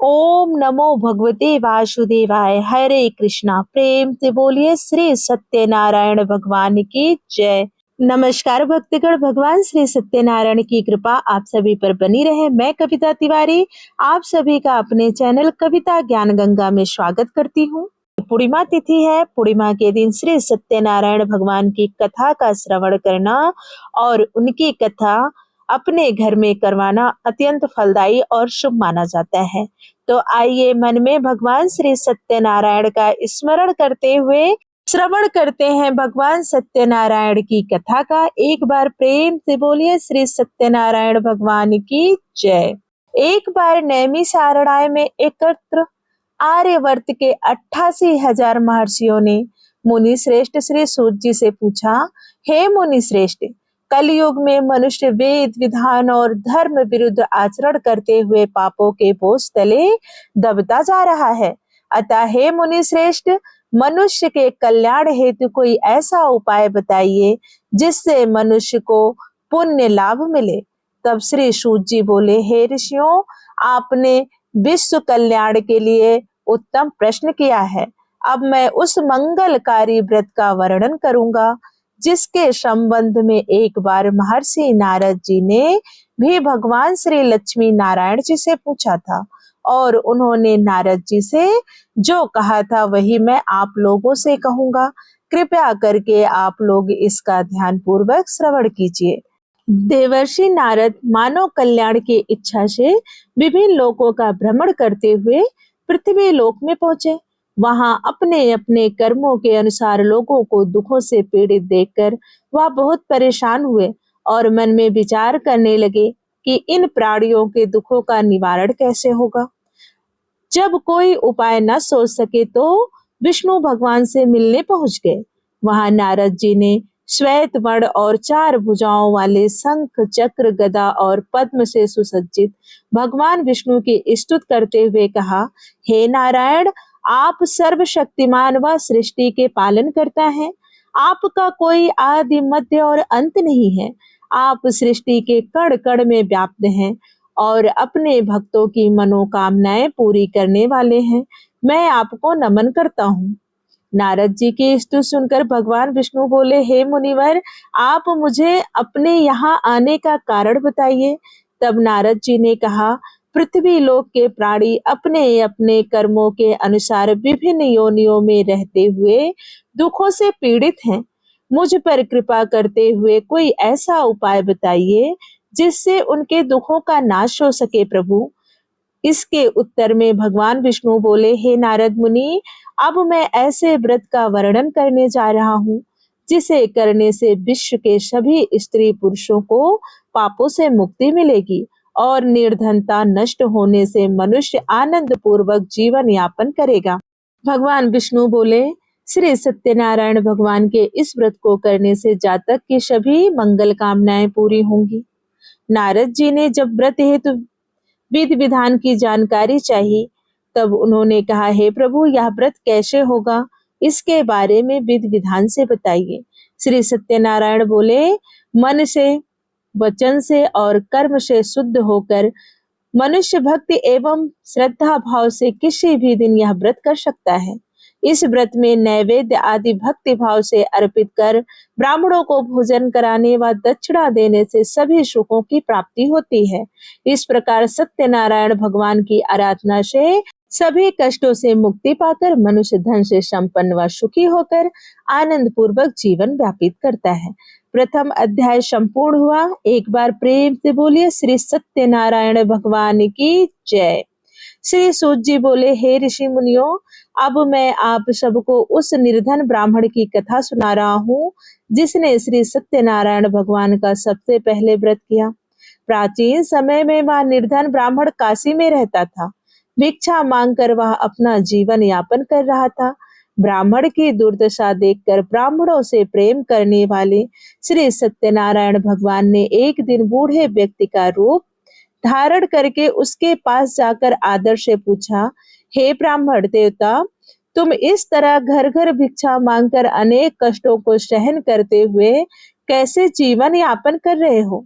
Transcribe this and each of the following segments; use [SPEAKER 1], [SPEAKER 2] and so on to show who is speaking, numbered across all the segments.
[SPEAKER 1] ओम नमो भगवते वासुदेवाय। हरे कृष्णा। प्रेम से बोलिए श्री सत्यनारायण भगवान की जय। नमस्कार भक्तगण, भगवान श्री सत्यनारायण की कृपा आप सभी पर बनी रहे। मैं कविता तिवारी आप सभी का अपने चैनल कविता ज्ञान गंगा में स्वागत करती हूँ। पूर्णिमा तिथि है। पूर्णिमा के दिन श्री सत्यनारायण भगवान की कथा का श्रवण करना और उनकी कथा अपने घर में करवाना अत्यंत फलदायी और शुभ माना जाता है। तो आइए मन में भगवान श्री सत्यनारायण का स्मरण करते हुए श्रवण करते हैं भगवान सत्यनारायण की कथा का। एक बार प्रेम से बोलिए श्री सत्यनारायण भगवान की जय। एक बार नैमिषारण्य में एकत्र आर्यवर्त के 88,000 महर्षियों ने मुनि श्रेष्ठ श्री सूत जी से पूछा, हे मुनि श्रेष्ठ, कलयुग में मनुष्य वेद विधान और धर्म विरुद्ध आचरण करते हुए पापों के बोझ तले दबता जा रहा है। अतः हे मुनि श्रेष्ठ, मनुष्य के कल्याण हेतु कोई ऐसा उपाय बताइए जिससे मनुष्य को पुण्य लाभ मिले। तब श्री सूत जी बोले, हे ऋषियों, आपने विश्व कल्याण के लिए उत्तम प्रश्न किया है। अब मैं उस मंगलकारी व्रत का वर्णन करूंगा जिसके संबंध में एक बार महर्षि नारद जी ने भी भगवान श्री लक्ष्मी नारायण जी से पूछा था और उन्होंने नारद जी से जो कहा था वही मैं आप लोगों से कहूंगा। कृपया करके आप लोग इसका ध्यान पूर्वक श्रवण कीजिए। देवर्षि नारद मानव कल्याण की इच्छा से विभिन्न लोकों का भ्रमण करते हुए पृथ्वी लोक में पहुंचे। वहां अपने अपने कर्मों के अनुसार लोगों को दुखों से पीड़ित देखकर वह बहुत परेशान हुए और मन में विचार करने लगे कि इन प्राणियों के दुखों का निवारण कैसे होगा। जब कोई उपाय न सोच सके तो विष्णु भगवान से मिलने पहुंच गए। वहां नारद जी ने श्वेत वर्ण और 4 भुजाओं वाले शंख चक्र गदा और पद्म से सुसज्जित भगवान विष्णु की स्तुति करते हुए कहा, हे नारायण, आप सर्वशक्तिमान व सृष्टि के पालन करता है। आपका कोई आदि मध्य और अंत नहीं है। आप सृष्टि के कण कण में व्याप्त हैं और अपने भक्तों की मनोकामनाएं पूरी करने वाले हैं। मैं आपको नमन करता हूँ। नारद जी की स्तुति सुनकर भगवान विष्णु बोले, हे मुनिवर, आप मुझे अपने यहाँ आने का कारण बताइए। तब नारद जी ने कहा, पृथ्वी लोक के प्राणी अपने अपने कर्मों के अनुसार विभिन्न योनियों में रहते हुए दुखों से पीड़ित हैं। मुझ पर कृपा करते हुए कोई ऐसा उपाय बताइए जिससे उनके दुखों का नाश हो सके प्रभु। इसके उत्तर में भगवान विष्णु बोले, हे नारद मुनि, अब मैं ऐसे व्रत का वर्णन करने जा रहा हूँ जिसे करने से विश्व के सभी स्त्री पुरुषों को पापों से मुक्ति मिलेगी और निर्धनता नष्ट होने से मनुष्य आनंद पूर्वक जीवन यापन करेगा। भगवान विष्णु बोले, श्री सत्यनारायण भगवान के इस व्रत को करने से जातक की सभी मंगल कामनाएं पूरी होंगी। नारद जी ने जब व्रत हेतु विधि विधान की जानकारी चाहिए तब उन्होंने कहा, हे प्रभु, यह व्रत कैसे होगा, इसके बारे में विधि विधान से बताइए। श्री सत्यनारायण बोले, मन से, वचन से और कर्म से शुद्ध होकर मनुष्य भक्ति एवं श्रद्धा भाव से किसी भी दिन यह व्रत कर सकता है। इस व्रत में नैवेद्य आदि भक्ति भाव से अर्पित कर ब्राह्मणों को भोजन कराने व दक्षिणा देने से सभी सुखों की प्राप्ति होती है। इस प्रकार सत्यनारायण भगवान की आराधना से सभी कष्टों से मुक्ति पाकर मनुष्य धन से संपन्न व सुखी होकर आनंद पूर्वक जीवन व्यतीत करता है। प्रथम अध्याय संपूर्ण हुआ। एक बार प्रेम से बोलिए श्री सत्यनारायण भगवान की जय। श्री सूत जी बोले, हे ऋषि मुनियों, अब मैं आप सबको उस निर्धन ब्राह्मण की कथा सुना रहा हूँ जिसने श्री सत्यनारायण भगवान का सबसे पहले व्रत किया। प्राचीन समय में वह निर्धन ब्राह्मण काशी में रहता था। भिक्षा मांगकर वह अपना जीवन यापन कर रहा था। ब्राह्मण की दुर्दशा देखकर ब्राह्मणों से प्रेम करने वाले श्री सत्यनारायण भगवान ने एक दिन बूढ़े व्यक्ति का रूप धारण करके उसके पास जाकर आदर से पूछा, हे ब्राह्मण देवता, तुम इस तरह घर घर भिक्षा मांगकर अनेक कष्टों को सहन करते हुए कैसे जीवन यापन कर रहे हो?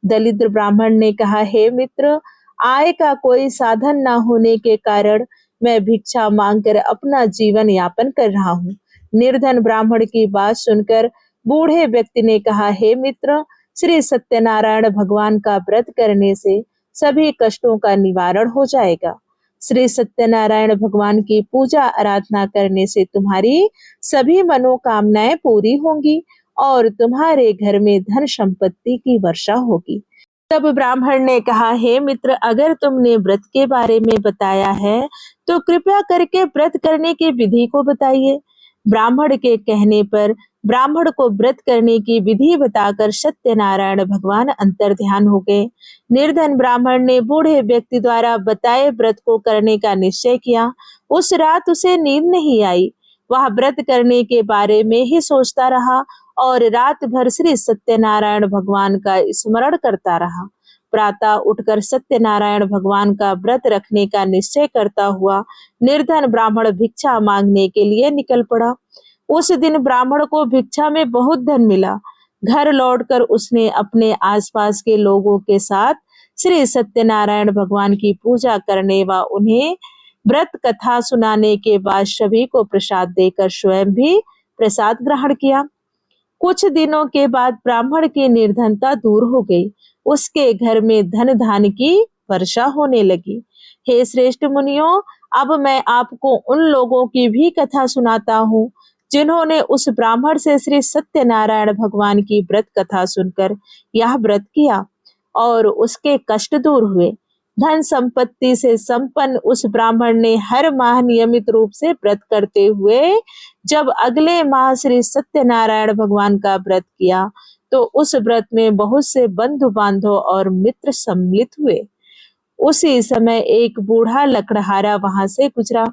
[SPEAKER 1] दलिद्र ब्राह्मण ने कहा, हे मित्र, आय का कोई साधन न होने के कारण मैं भिक्षा मांगकर अपना जीवन यापन कर रहा हूँ। निर्धन ब्राह्मण की बात सुनकर बूढ़े व्यक्ति ने कहा, हे मित्र, श्री सत्यनारायण भगवान का व्रत करने से सभी कष्टों का निवारण हो जाएगा। श्री सत्यनारायण भगवान की पूजा आराधना करने से तुम्हारी सभी मनोकामनाएं पूरी होंगी और तुम्हारे घर में धन संपत्ति की वर्षा होगी। तब ब्राह्मण ने कहा, हे मित्र, अगर तुमने व्रत के बारे में बताया है तो कृपया करके व्रत करने की विधि को बताइए। ब्राह्मण के कहने पर ब्राह्मण को व्रत करने की विधि बताकर सत्यनारायण भगवान अंतर्ध्यान हो गए। निर्धन ब्राह्मण ने बूढ़े व्यक्ति द्वारा बताए व्रत को करने का निश्चय किया। उस रात उसे नींद नहीं आई। वह व्रत करने के बारे में ही सोचता रहा और रात भर श्री सत्यनारायण भगवान का स्मरण करता रहा। प्रातः उठकर सत्यनारायण भगवान का व्रत रखने का निश्चय करता हुआ निर्धन ब्राह्मण भिक्षा मांगने के लिए निकल पड़ा। उस दिन ब्राह्मण को भिक्षा में बहुत धन मिला। घर लौटकर उसने अपने आसपास के लोगों के साथ श्री सत्यनारायण भगवान की पूजा करने व उन्हें व्रत कथा सुनाने के बाद सभी को प्रसाद देकर स्वयं भी प्रसाद ग्रहण किया। कुछ दिनों के बाद ब्राह्मण की निर्धनता दूर हो गई। उसके घर में धन धान की वर्षा होने लगी। हे श्रेष्ठ मुनियों, अब मैं आपको उन लोगों की भी कथा सुनाता हूँ जिन्होंने उस ब्राह्मण से श्री सत्यनारायण भगवान की व्रत कथा सुनकर यह व्रत किया और उसके कष्ट दूर हुए। धन संपत्ति से संपन्न उस ब्राह्मण ने हर माह नियमित रूप से व्रत करते हुए जब अगले माह श्री सत्यनारायण भगवान का व्रत किया तो उस व्रत में बहुत से बंधु बांधव और मित्र सम्मिलित हुए। उसी समय एक बूढ़ा लकड़हारा वहां से गुजरा।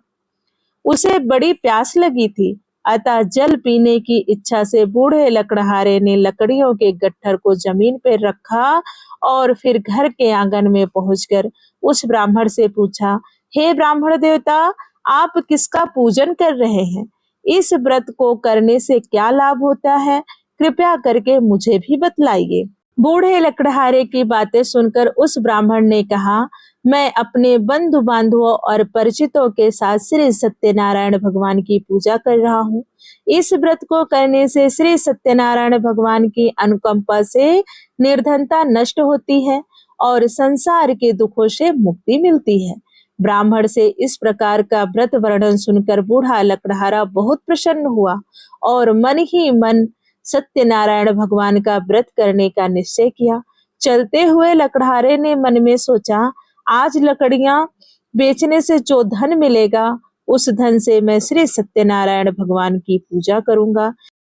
[SPEAKER 1] उसे बड़ी प्यास लगी थी, अतः जल पीने की इच्छा से बूढ़े लकड़हारे ने लकड़ियों के गट्ठर को जमीन पर रखा और फिर घर के आंगन में पहुंचकर उस ब्राह्मण से पूछा, हे ब्राह्मण देवता, आप किसका पूजन कर रहे हैं? इस व्रत को करने से क्या लाभ होता है? कृपया करके मुझे भी बतलाइए। बूढ़े लकड़हारे की बातें सुनकर उस ब्राह्मण ने कहा, मैं अपने बंधु बांधवों और परिचितों के साथ श्री सत्यनारायण भगवान की पूजा कर रहा हूँ। इस व्रत को करने से श्री सत्यनारायण भगवान की अनुकंपा से निर्धनता नष्ट होती है और संसार के दुखों से मुक्ति मिलती है। ब्राह्मण से इस प्रकार का व्रत वर्णन सुनकर बूढ़ा लकड़हारा बहुत प्रसन्न हुआ और मन ही मन सत्यनारायण भगवान का व्रत करने का निश्चय किया। चलते हुए लकड़हारे ने मन में सोचा, आज लकड़ियां बेचने से जो धन मिलेगा उस धन से मैं श्री सत्यनारायण भगवान की पूजा करूंगा।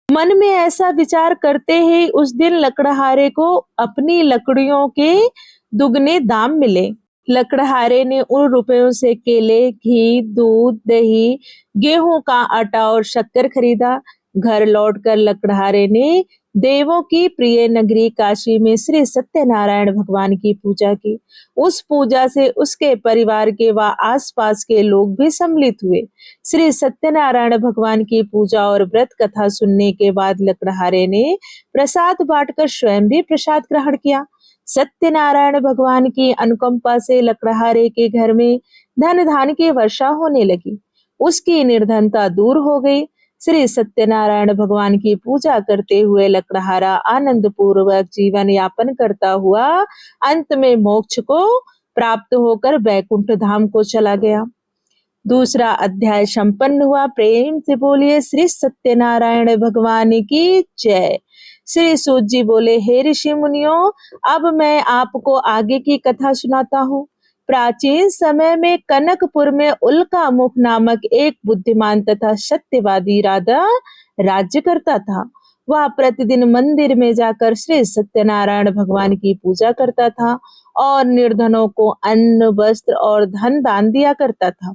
[SPEAKER 1] मन में ऐसा विचार करते ही उस दिन लकड़हारे को अपनी लकड़ियों के दुगने दाम मिले। लकड़हारे ने उन रुपयों से केले, घी, दूध, दही, गेहूं का आटा और शक्कर खरीदा। घर लौटकर लकड़हारे ने देवों की प्रिय नगरी काशी में श्री सत्यनारायण भगवान की पूजा की। उस पूजा से उसके परिवार के व आसपास के लोग भी सम्मिलित हुए। श्री सत्यनारायण भगवान की पूजा और व्रत कथा सुनने के बाद लकड़हारे ने प्रसाद बांटकर स्वयं भी प्रसाद ग्रहण किया। सत्यनारायण भगवान की अनुकंपा से लकड़हारे के घर में धन धान की वर्षा होने लगी। उसकी निर्धनता दूर हो गई। श्री सत्यनारायण भगवान की पूजा करते हुए लकड़हारा आनंद पूर्वक जीवन यापन करता हुआ अंत में मोक्ष को प्राप्त होकर बैकुंठ धाम को चला गया। दूसरा अध्याय संपन्न हुआ। प्रेम से बोलिए श्री सत्यनारायण भगवान की जय। श्री सूत जी बोले, हे ऋषि मुनियों, अब मैं आपको आगे की कथा सुनाता हूँ। प्राचीन समय में कनकपुर में उल्का मुख नामक एक बुद्धिमान तथा सत्यवादी राजा राज्य करता था। वह प्रतिदिन मंदिर में जाकर श्री सत्यनारायण भगवान की पूजा करता था और निर्धनों को अन्न, वस्त्र और धन दान दिया करता था।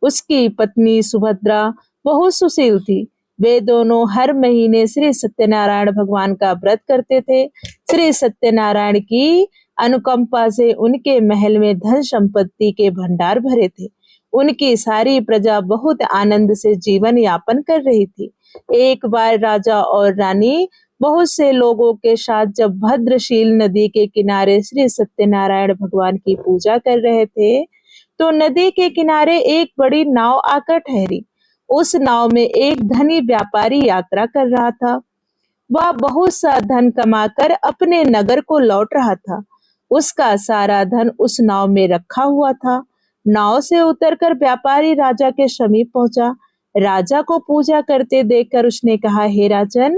[SPEAKER 1] उसकी पत्नी सुभद्रा बहुत सुशील थी। वे दोनों हर महीने श्री सत्यनारायण भगवान का व्रत करते थे। श्री सत्यनारायण की अनुकंपा से उनके महल में धन संपत्ति के भंडार भरे थे। उनकी सारी प्रजा बहुत आनंद से जीवन यापन कर रही थी। एक बार राजा और रानी बहुत से लोगों के साथ जब भद्रशील नदी के किनारे श्री सत्यनारायण भगवान की पूजा कर रहे थे, तो नदी के किनारे एक बड़ी नाव आकर ठहरी। उस नाव में एक धनी व्यापारी यात्रा कर रहा था। वह बहुत सा धन कमाकर अपने नगर को लौट रहा था। उसका सारा धन उस नाव में रखा हुआ था। नाव से उतरकर व्यापारी राजा के समीप पहुंचा। राजा को पूजा करते देखकर उसने कहा, हे राजन,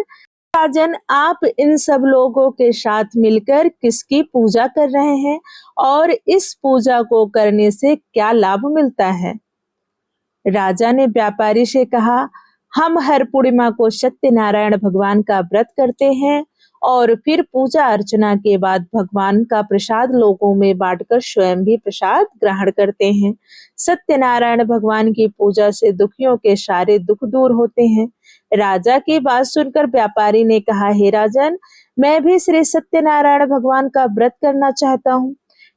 [SPEAKER 1] राजन, आप इन सब लोगों के साथ मिलकर किसकी पूजा कर रहे हैं और इस पूजा को करने से क्या लाभ मिलता है? राजा ने व्यापारी से कहा, हम हर पूर्णिमा को सत्यनारायण भगवान का व्रत करते हैं और फिर पूजा अर्चना के बाद भगवान का प्रसाद लोगों में बांटकर स्वयं भी प्रसाद ग्रहण करते हैं। सत्यनारायण भगवान की पूजा से दुखियों के सारे दुख दूर होते हैं। राजा की बात सुनकर व्यापारी ने कहा, हे राजन, मैं भी श्री सत्यनारायण भगवान का व्रत करना चाहता हूँ।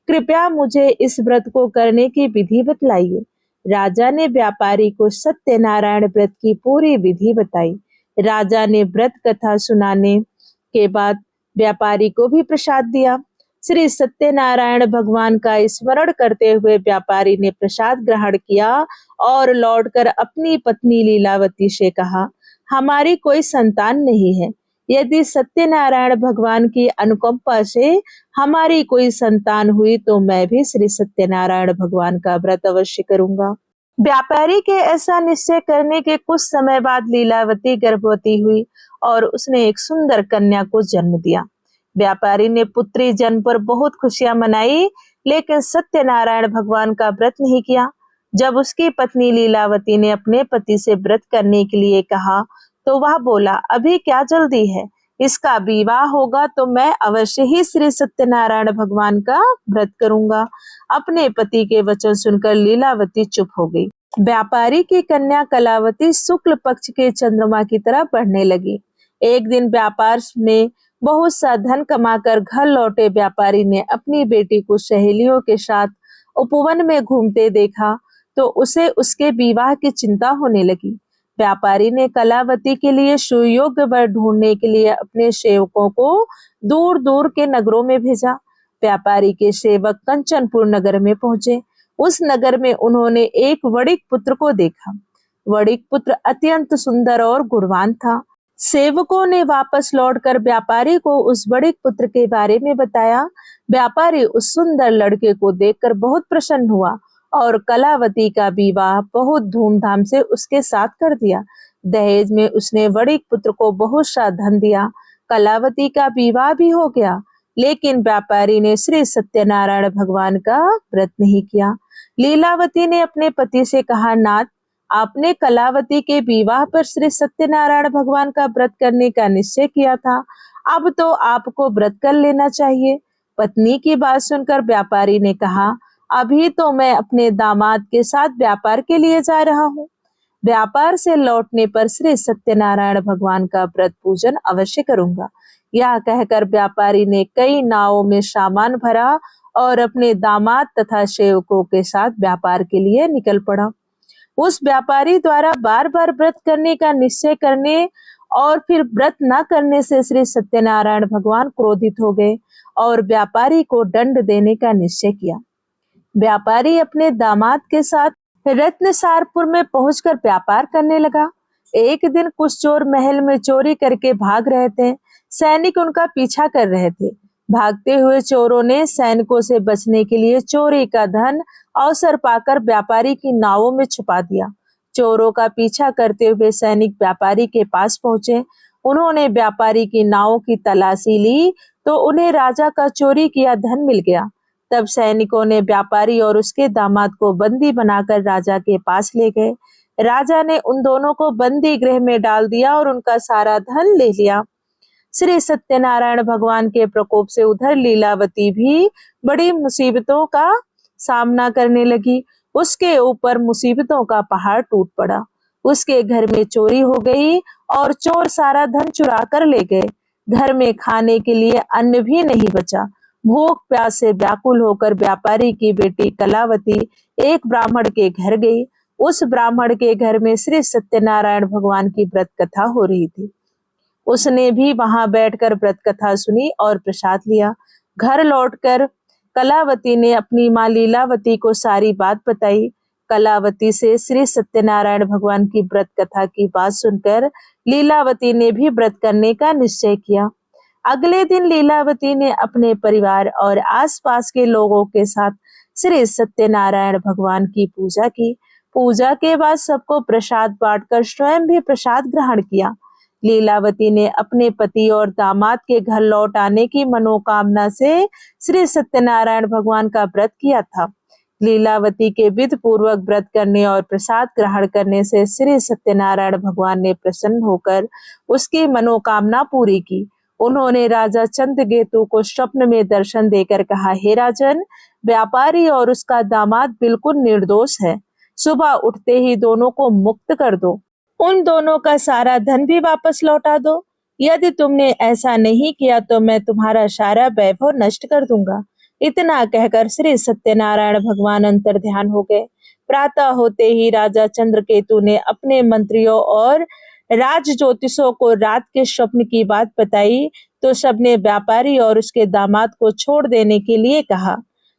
[SPEAKER 1] कृपया मुझे इस व्रत को करने की विधि बतलाइए। राजा ने व्यापारी को सत्यनारायण व्रत की पूरी विधि बताई। राजा ने व्रत कथा सुनाने के बाद व्यापारी को भी प्रसाद दिया। श्री सत्यनारायण भगवान का स्मरण करते हुए व्यापारी ने प्रसाद ग्रहण किया और लौटकर अपनी पत्नी लीलावती से कहा, हमारी कोई संतान नहीं है। यदि सत्यनारायण भगवान की अनुकंपा से हमारी कोई संतान हुई तो मैं भी श्री सत्यनारायण भगवान का व्रत अवश्य करूंगा। व्यापारी के ऐसा निश्चय करने के कुछ समय बाद लीलावती गर्भवती हुई और उसने एक सुंदर कन्या को जन्म दिया। व्यापारी ने पुत्री जन्म पर बहुत खुशियां मनाई, लेकिन सत्यनारायण भगवान का व्रत नहीं किया। जब उसकी पत्नी लीलावती ने अपने पति से व्रत करने के लिए कहा, तो वह बोला, अभी क्या जल्दी है, इसका विवाह होगा तो मैं अवश्य ही श्री सत्यनारायण भगवान का व्रत करूंगा। अपने पति के वचन सुनकर लीलावती चुप हो गई। व्यापारी की कन्या कलावती शुक्ल पक्ष के चंद्रमा की तरह बढ़ने लगी। एक दिन व्यापार में बहुत सा धन कमाकर घर लौटे व्यापारी ने अपनी बेटी को सहेलियों के साथ उपवन में घूमते देखा तो उसे उसके विवाह की चिंता होने लगी। व्यापारी ने कलावती के लिए सुयोग्य वर ढूंढने के लिए अपने सेवकों को दूर दूर के नगरों में भेजा। व्यापारी के सेवक कंचनपुर नगर में पहुंचे। उस नगर में उन्होंने एक वणिक पुत्र को देखा। वणिक पुत्र अत्यंत सुंदर और गुणवान था। सेवकों ने वापस लौटकर व्यापारी को उस वणिक पुत्र के बारे में बताया। व्यापारी उस सुंदर लड़के को देखकर बहुत प्रसन्न हुआ और कलावती का विवाह बहुत धूमधाम से उसके साथ कर दिया। दहेज में उसने वणिक पुत्र को बहुत सा धन दिया। कलावती का विवाह भी हो गया, लेकिन व्यापारी ने श्री सत्यनारायण भगवान का व्रत नहीं किया। लीलावती ने अपने पति से कहा, नाथ, आपने कलावती के विवाह पर श्री सत्यनारायण भगवान का व्रत करने का निश्चय किया था, अब तो आपको व्रत कर लेना चाहिए। पत्नी की बात सुनकर व्यापारी ने कहा, अभी तो मैं अपने दामाद के साथ व्यापार के लिए जा रहा हूँ। व्यापार से लौटने पर श्री सत्यनारायण भगवान का व्रत पूजन अवश्य करूंगा। यह कहकर व्यापारी ने कई नावों में सामान भरा और अपने दामाद तथा सेवकों के साथ व्यापार के लिए निकल पड़ा। उस व्यापारी द्वारा बार बार व्रत करने का निश्चय करने और फिर व्रत न करने से श्री सत्यनारायण भगवान क्रोधित हो गए और व्यापारी को दंड देने का निश्चय किया। व्यापारी अपने दामाद के साथ रत्नसारपुर में पहुंचकर व्यापार करने लगा। एक दिन कुछ चोर महल में चोरी करके भाग रहे थे। सैनिक उनका पीछा कर रहे थे। भागते हुए चोरों ने सैनिकों से बचने के लिए चोरी का धन अवसर पाकर व्यापारी की नावों में छुपा दिया। चोरों का पीछा करते हुए सैनिक व्यापारी के पास पहुंचे। उन्होंने व्यापारी की नावों की तलाशी ली तो उन्हें राजा का चोरी किया धन मिल गया। तब सैनिकों ने व्यापारी और उसके दामाद को बंदी बनाकर राजा के पास ले गए। राजा ने उन दोनों को बंदी गृह में डाल दिया और उनका सारा धन ले लिया। श्री सत्यनारायण भगवान के प्रकोप से उधर लीलावती भी बड़ी मुसीबतों का सामना करने लगी। उसके ऊपर मुसीबतों का पहाड़ टूट पड़ा। उसके घर में चोरी हो गई और चोर सारा धन चुरा कर ले गए। घर में खाने के लिए अन्न भी नहीं बचा। भूख प्यास से व्याकुल होकर व्यापारी की बेटी कलावती एक ब्राह्मण के घर गई। उस ब्राह्मण के घर में श्री सत्यनारायण भगवान की व्रत कथा हो रही थी। उसने भी वहां बैठकर व्रत कथा सुनी और प्रसाद लिया। घर लौटकर कलावती ने अपनी माँ लीलावती को सारी बात बताई। कलावती से श्री सत्यनारायण भगवान की व्रत कथा की बात सुनकर लीलावती ने भी व्रत करने का निश्चय किया। अगले दिन लीलावती ने अपने परिवार और आसपास के लोगों के साथ श्री सत्यनारायण भगवान की पूजा की। पूजा के बाद सबको प्रसाद बांटकर स्वयं भी प्रसाद ग्रहण किया। लीलावती ने अपने पति और दामाद के घर लौट आने की मनोकामना से श्री सत्यनारायण भगवान का व्रत किया था। लीलावती के विधि पूर्वक व्रत करने और प्रसाद ग्रहण करने से श्री सत्यनारायण भगवान ने प्रसन्न होकर उसकी मनोकामना पूरी की। उन्होंने राजा चंद्रकेतु को स्वप्न में दर्शन देकर कहा, हे राजन, व्यापारी और उसका दामाद बिल्कुल निर्दोष है। सुबह उठते ही दोनों को मुक्त कर दो। उन दोनों का सारा धन भी वापस लौटा दो। यदि तुमने ऐसा नहीं किया तो मैं तुम्हारा सारा वैभव नष्ट कर दूंगा। इतना कहकर श्री सत्यनारायण भगवान अंतर ध्यान हो गए। प्रातः होते ही राजा चंद्रकेतु ने अपने मंत्रियों और राज ज्योतिषों को रात के स्वप्न की बात बताई तो सबने व्यापारी और उसके दामाद को छोड़ देने के लिए कहा।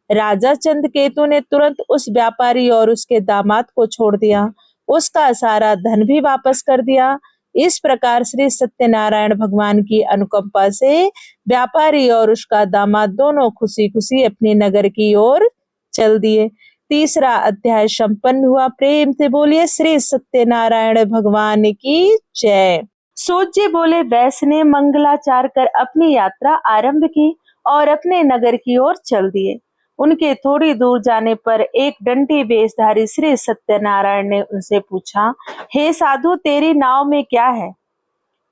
[SPEAKER 1] राजा चंद्रकेतु ने तुरंत उस व्यापारी और उसके दामाद को छोड़ दिया, उसका सारा धन भी वापस कर दिया। इस प्रकार श्री सत्यनारायण भगवान की अनुकंपा से व्यापारी और उसका दामाद दोनों खुशी खुशी अपने नगर की ओर चल दिए। तीसरा अध्याय संपन्न हुआ। प्रेम से बोलिए श्री सत्यनारायण भगवान की जय। सूत जी बोले, वैश्य ने मंगलाचार कर अपनी यात्रा आरंभ की और अपने नगर की ओर चल दिए। उनके थोड़ी दूर जाने पर एक डंडी वेशधारी श्री सत्यनारायण ने उनसे पूछा, हे साधु, तेरी नाव में क्या है?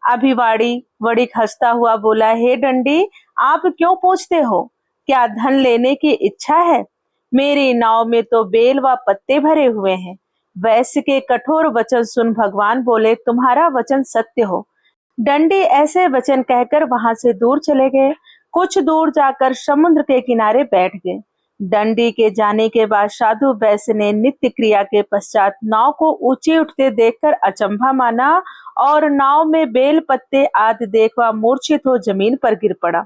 [SPEAKER 1] अभिवाड़ी वणिक हंसता हुआ बोला, हे डंडी, आप क्यों पूछते हो? क्या धन लेने की इच्छा है? मेरी नाव में तो बेल व पत्ते भरे हुए हैं। वैश्य के कठोर वचन सुन भगवान बोले, तुम्हारा वचन सत्य हो। डंडी ऐसे वचन कहकर वहां से दूर चले गए। कुछ दूर जाकर समुद्र के किनारे बैठ गए। डंडी के जाने के बाद साधु वैश्य ने नित्य क्रिया के पश्चात नाव को ऊंचे उठते देखकर अचंभा माना और नाव में बेल पत्ते आदि देख वह मूर्छित हो जमीन पर गिर पड़ा।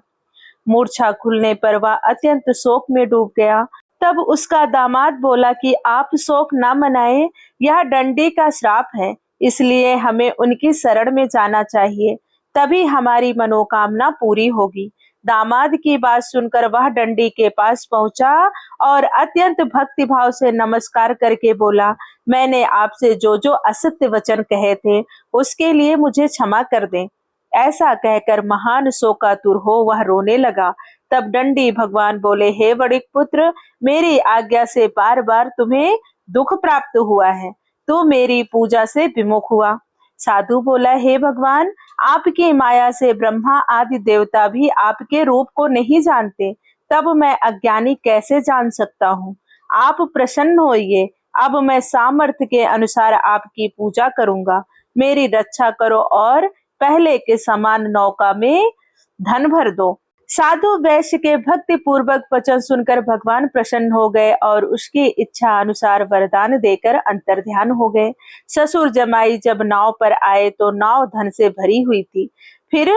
[SPEAKER 1] मूर्छा खुलने पर वह अत्यंत शोक में डूब गया। तब उसका दामाद बोला कि आप शोक न मनाएं, यह डंडी का श्राप है, इसलिए हमें उनकी शरण में जाना चाहिए, तभी हमारी मनोकामना पूरी होगी। दामाद की बात सुनकर वह डंडी के पास पहुंचा और अत्यंत भक्तिभाव से नमस्कार करके बोला, मैंने आपसे जो जो असत्य वचन कहे थे उसके लिए मुझे क्षमा कर दें। ऐसा कहकर महान शोकातुर हो वह रोने लगा। तब डंडी भगवान बोले, हे वणिक पुत्र, मेरी आज्ञा से बार बार तुम्हें दुख प्राप्त हुआ है, तू मेरी पूजा से विमुख हुआ। साधु बोला, हे भगवान, आपकी माया से ब्रह्मा आदि देवता भी आपके रूप को नहीं जानते, तब मैं अज्ञानी कैसे जान सकता हूँ? आप प्रसन्न होइए, अब मैं सामर्थ्य के अनुसार आपकी पूजा करूंगा। मेरी रक्षा करो और पहले के समान नौका में धन भर दो। साधु वैश्य के भक्ति पूर्वक वचन सुनकर भगवान प्रसन्न हो गए और उसकी इच्छा अनुसार वरदान देकर अंतर ध्यान हो गए। ससुर जमाई जब नाव पर आए तो नाव धन से भरी हुई थी। फिर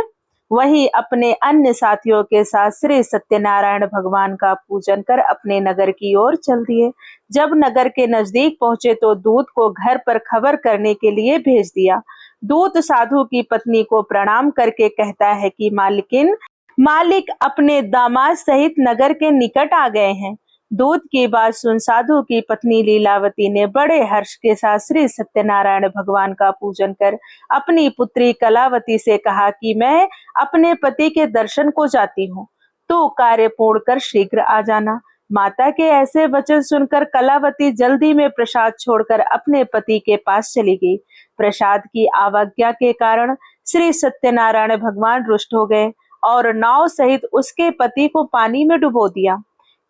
[SPEAKER 1] वही अपने अन्य साथियों के साथ श्री सत्यनारायण भगवान का पूजन कर अपने नगर की ओर चल दिए। जब नगर के नजदीक पहुंचे तो दूत को घर पर खबर करने के लिए भेज दिया। दूत साधु की पत्नी को प्रणाम करके कहता है कि मालिक अपने दामाद सहित नगर के निकट आ गए हैं। दूत की बात सुन साधु की पत्नी लीलावती ने बड़े हर्ष के साथ श्री सत्यनारायण भगवान का पूजन कर अपनी पुत्री कलावती से कहा कि मैं अपने पति के दर्शन को जाती हूँ, तू कार्य पूर्ण कर शीघ्र आ जाना। माता के ऐसे वचन सुनकर कलावती जल्दी में प्रसाद छोड़कर अपने पति के पास चली गई। प्रसाद की अवज्ञा के कारण श्री सत्यनारायण भगवान रुष्ट हो गए और नाव सहित उसके पति को पानी में डुबो दिया।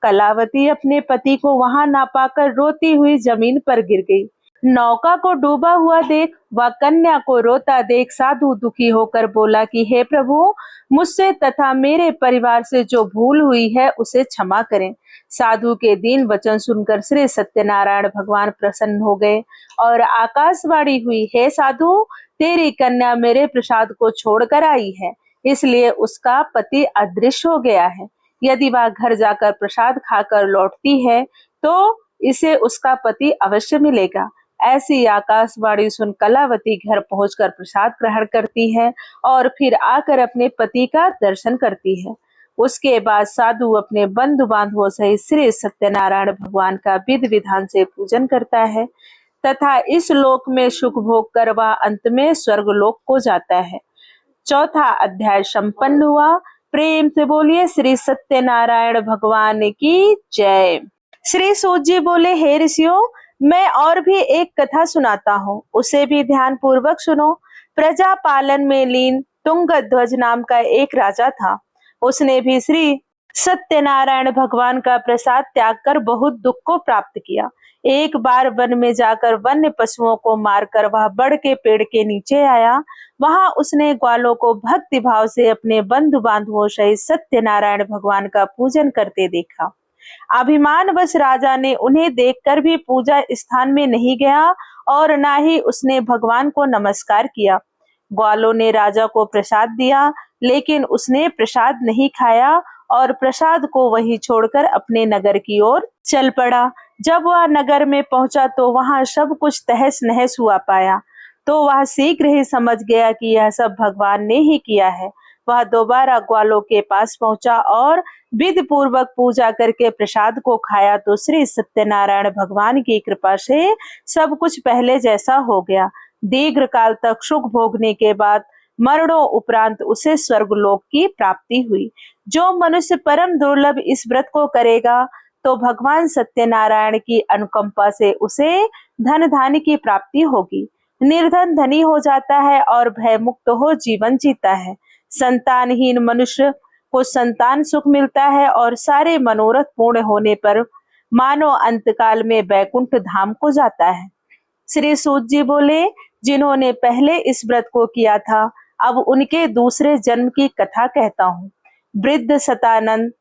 [SPEAKER 1] कलावती अपने पति को वहां ना पाकर रोती हुई जमीन पर गिर गई। नौका को डूबा हुआ देख व कन्या को रोता देख साधु दुखी होकर बोला कि हे प्रभु, मुझसे तथा मेरे परिवार से जो भूल हुई है उसे क्षमा करें। साधु के दीन वचन सुनकर श्री सत्यनारायण भगवान प्रसन्न हो गए और आकाशवाणी हुई, हे साधु, तेरी कन्या मेरे प्रसाद को छोड़कर आई है, इसलिए उसका पति अदृश्य हो गया है। यदि वह घर जाकर प्रसाद खाकर लौटती है तो इसे उसका पति अवश्य मिलेगा। ऐसी आकाशवाणी सुन कलावती घर पहुंचकर प्रसाद ग्रहण करती है और फिर आकर अपने पति का दर्शन करती है। उसके बाद साधु अपने बंधु बांधवों सहित श्री सत्यनारायण भगवान का विधि विधान से पूजन करता है तथा इस लोक में सुख भोग कर वह अंत में स्वर्ग लोक को जाता है। चौथा अध्याय संपन्न हुआ। प्रेम से बोलिए श्री सत्यनारायण भगवान की जय। श्री सूत जी बोले, हे ऋषियों, मैं और भी एक कथा सुनाता हूँ, उसे भी ध्यान पूर्वक सुनो। प्रजा पालन में लीन तुंगध्वज नाम का एक राजा था। उसने भी श्री सत्यनारायण भगवान का प्रसाद त्याग कर बहुत दुख को प्राप्त किया। एक बार वन में जाकर वन्य पशुओं को मारकर वह बड़ के पेड़ के नीचे आया। वहां उसने ग्वालों को भक्ति भाव से अपने बंधु बांधवों सहित सत्यनारायण भगवान का पूजन करते देखा। अभिमानवश राजा ने उन्हें देखकर भी पूजा स्थान में नहीं गया और ना ही उसने भगवान को नमस्कार किया। ग्वालों ने राजा को प्रसाद दिया, लेकिन उसने प्रसाद नहीं खाया और प्रसाद को वहीं छोड़कर अपने नगर की ओर चल पड़ा। जब वह नगर में पहुंचा तो वहां सब कुछ तहस नहस हुआ पाया, तो वह शीघ्र ही समझ गया कि यह सब भगवान ने ही किया है। वह दोबारा ग्वालों के पास पहुंचा और विधि पूर्वक पूजा करके प्रसाद को खाया तो श्री सत्यनारायण भगवान की कृपा से सब कुछ पहले जैसा हो गया। दीर्घ काल तक सुख भोगने के बाद मरणों उपरांत उसे स्वर्गलोक की प्राप्ति हुई। जो मनुष्य परम दुर्लभ इस व्रत को करेगा तो भगवान सत्यनारायण की अनुकंपा से उसे धन धान्य की प्राप्ति होगी। निर्धन धनी हो जाता है और भय मुक्त हो जीवन जीता है। संतानहीन मनुष्य को संतान सुख मिलता है और सारे मनोरथ पूर्ण होने पर मानो अंतकाल में वैकुंठ धाम को जाता है। श्री सूत जी बोले, जिन्होंने पहले इस व्रत को किया था, अब उनके दूसरे जन्म की कथा कहता हूँ। वृद्ध सतानंद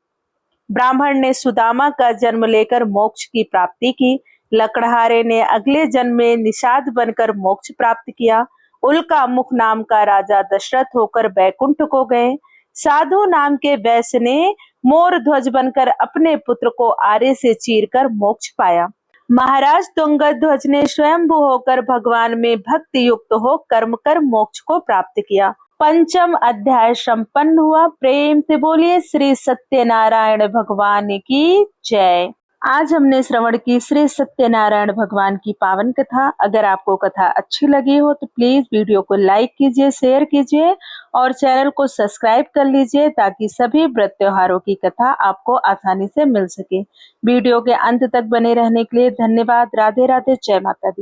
[SPEAKER 1] ब्राह्मण ने सुदामा का जन्म लेकर मोक्ष की प्राप्ति की। लकड़हारे ने अगले जन्म में निषाद बनकर मोक्ष प्राप्त किया। उल्का मुख नाम का राजा दशरथ होकर बैकुंठ को गए। साधु नाम के वैश्य ने मोर ध्वज बनकर अपने पुत्र को आरे से चीरकर मोक्ष पाया। महाराज तुंगध्वज ने स्वयंभू होकर भगवान में भक्ति युक्त हो कर्म कर मोक्ष को प्राप्त किया। पंचम अध्याय संपन्न हुआ। प्रेम से बोलिए श्री सत्यनारायण भगवान की जय। आज हमने श्रवण की श्री सत्यनारायण भगवान की पावन कथा। अगर आपको कथा अच्छी लगी हो तो प्लीज वीडियो को लाइक कीजिए, शेयर कीजिए और चैनल को सब्सक्राइब कर लीजिए ताकि सभी व्रत त्योहारों की कथा आपको आसानी से मिल सके। वीडियो के अंत तक बने रहने के लिए धन्यवाद। राधे राधे। जय माता दी।